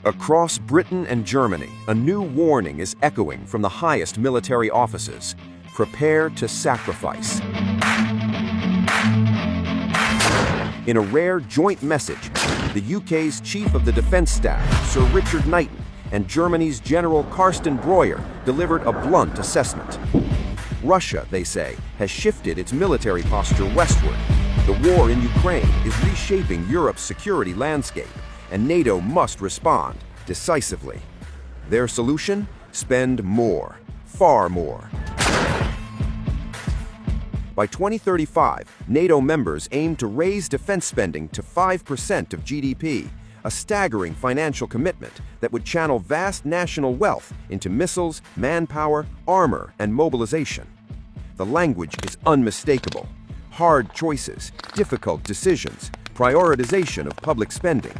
Across Britain and Germany, a new warning is echoing from the highest military offices. Prepare to sacrifice. In a rare joint message, the UK's Chief of the Defence Staff, Sir Richard Knighton, and Germany's General Carsten Breuer delivered a blunt assessment. Russia, they say, has shifted its military posture westward. The war in Ukraine is reshaping Europe's security landscape, and NATO must respond decisively. Their solution? Spend more, far more. By 2035, NATO members aim to raise defense spending to 5% of GDP, a staggering financial commitment that would channel vast national wealth into missiles, manpower, armor, and mobilization. The language is unmistakable. Hard choices, difficult decisions, prioritization of public spending.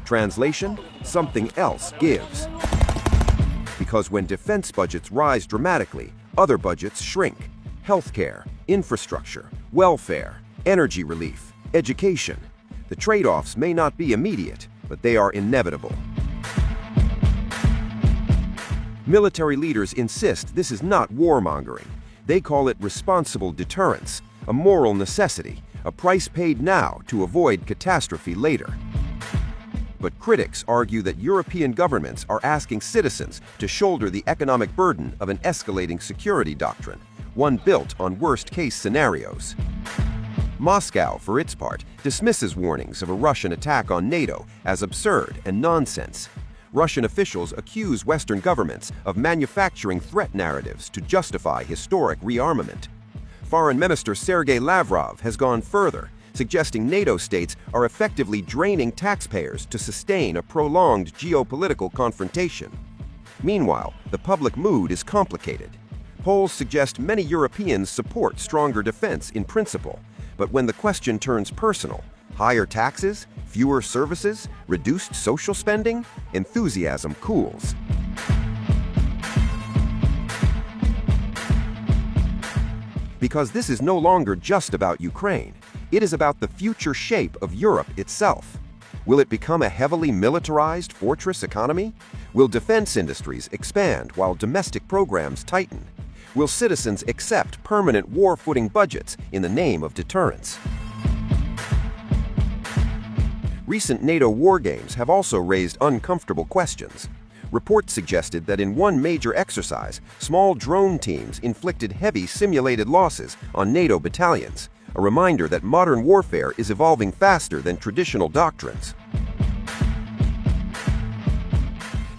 Translation: something else gives. Because when defense budgets rise dramatically, other budgets shrink. Healthcare, infrastructure, welfare, energy relief, education. The trade-offs may not be immediate, but they are inevitable. Military leaders insist this is not warmongering. They call it responsible deterrence, a moral necessity, a price paid now to avoid catastrophe later. But critics argue that European governments are asking citizens to shoulder the economic burden of an escalating security doctrine, one built on worst-case scenarios. Moscow, for its part, dismisses warnings of a Russian attack on NATO as absurd and nonsense. Russian officials accuse Western governments of manufacturing threat narratives to justify historic rearmament. Foreign Minister Sergei Lavrov has gone further, suggesting NATO states are effectively draining taxpayers to sustain a prolonged geopolitical confrontation. Meanwhile, the public mood is complicated. Polls suggest many Europeans support stronger defense in principle, but when the question turns personal, higher taxes, fewer services, reduced social spending, enthusiasm cools. Because this is no longer just about Ukraine. It is about the future shape of Europe itself. Will it become a heavily militarized fortress economy? Will defense industries expand while domestic programs tighten? Will citizens accept permanent war-footing budgets in the name of deterrence? Recent NATO war games have also raised uncomfortable questions. Reports suggested that in one major exercise, small drone teams inflicted heavy simulated losses on NATO battalions, a reminder that modern warfare is evolving faster than traditional doctrines.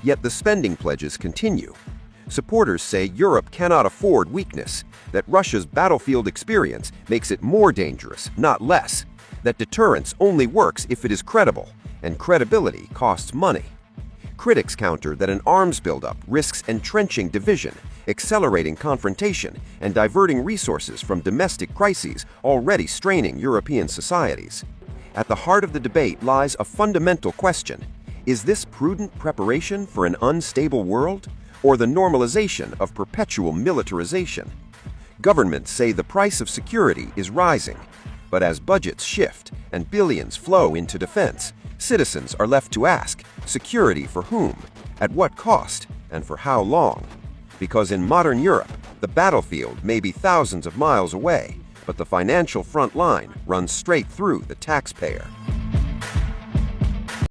Yet the spending pledges continue. Supporters say Europe cannot afford weakness, that Russia's battlefield experience makes it more dangerous, not less, that deterrence only works if it is credible, and credibility costs money. Critics counter that an arms buildup risks entrenching division, accelerating confrontation, and diverting resources from domestic crises already straining European societies. At the heart of the debate lies a fundamental question: is this prudent preparation for an unstable world, or the normalization of perpetual militarization? Governments say the price of security is rising, but as budgets shift and billions flow into defense, citizens are left to ask, security for whom, at what cost, and for how long? Because in modern Europe, the battlefield may be thousands of miles away, but the financial front line runs straight through the taxpayer.